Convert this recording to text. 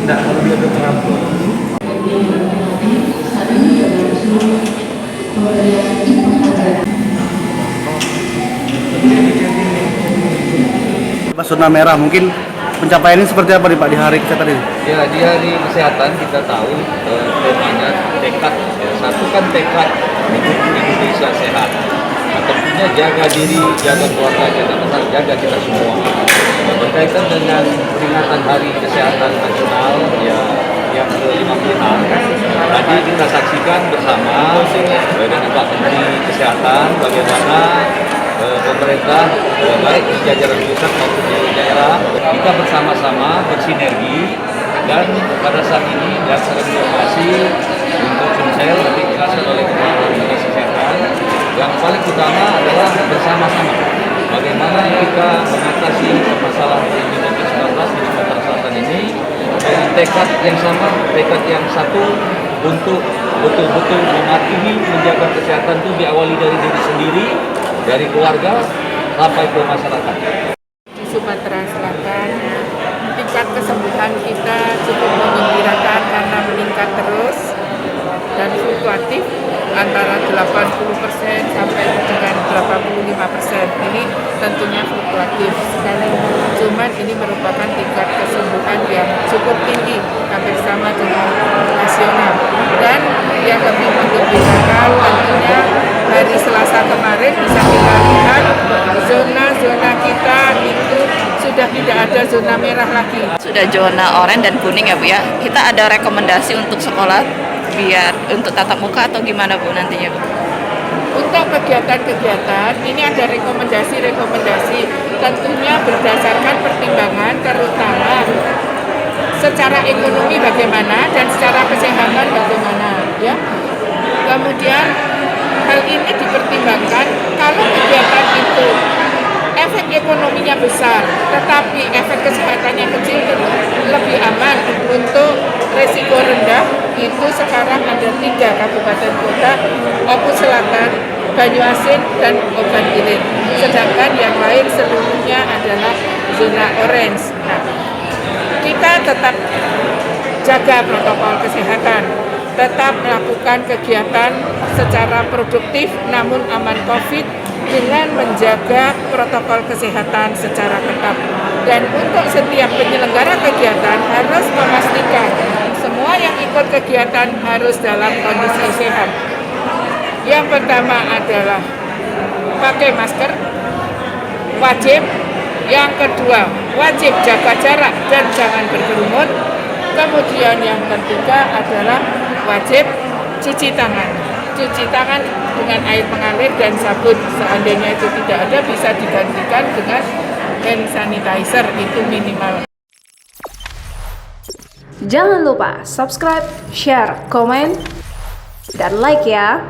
Enggak, kalau dia udah terampil. Zona merah mungkin pencapaiannya seperti apa nih Pak di hari kesehatan ini? Ya, di hari kesehatan kita tahu temanya tekad. Ya, satu kan tekad hidup Indonesia sehat. Tentunya jaga diri, jaga keluarga, jaga kita semua. Berkaitan dengan peringatan Hari Kesehatan Nasional ya yang ke-56, tadi kita saksikan bersama dengan Pak Menteri Kesehatan bagaimana pemerintah baik di jajaran pusat maupun di daerah kita bersama-sama bersinergi, dan pada saat ini berdasarkan informasi untuk Sumsel nanti dijelaskan oleh Kepala Dinas Kesehatan, yang paling utama adalah bersama-sama bagaimana kita mengatasi masalah COVID-19 di Sumatera Selatan ini dengan tekad yang sama, tekad yang satu untuk betul-betul mematuhi menjaga kesehatan itu diawali dari diri sendiri, dari keluarga sampai ke masyarakat. Di Sumatera Selatan, tingkat kesembuhan kita cukup menggembirakan karena meningkat terus dan fluktuatif antara 80% sampai dengan 85%. Ini tentunya fluktuatif sekali. Cuman ini merupakan tingkat kesembuhan yang cukup tinggi, hampir sama dengan nasional. Dan yang lebih menggembirakan tentunya hari Selasa kemarin bisa kita lihat zona-zona kita itu sudah tidak ada zona merah lagi. Sudah zona oranye dan kuning ya Bu ya. Kita ada rekomendasi untuk sekolah biar untuk tatap muka atau gimana Bu nantinya Bu? Untuk kegiatan-kegiatan ini ada rekomendasi tentunya berdasarkan pertimbangan terutama secara ekonomi bagaimana dan secara kesehatan bagaimana ya. Kemudian hal ini dipertimbangkan kalau kegiatan itu efek ekonominya besar tetapi efek kesehatannya kecil, lebih aman untuk resiko rendah. Itu sekarang ada 3 kabupaten kota, Oku Selatan, Banyuasin, dan Ogan Ilir. Sedangkan yang lain seluruhnya adalah zona orange. Nah, kita tetap jaga protokol kesehatan, tetap melakukan kegiatan secara produktif namun aman COVID dengan menjaga protokol kesehatan secara ketat. Dan untuk setiap penyelenggara kegiatan harus memastikan semua yang ikut kegiatan harus dalam kondisi sehat. Yang pertama adalah pakai masker, wajib. Yang kedua, wajib jaga jarak dan jangan berkerumun. Kemudian yang ketiga adalah wajib cuci tangan. Cuci tangan dengan air mengalir dan sabun. Seandainya itu tidak ada, bisa digantikan dengan hand sanitizer, itu minimal. Jangan lupa subscribe, share, komen, dan like ya.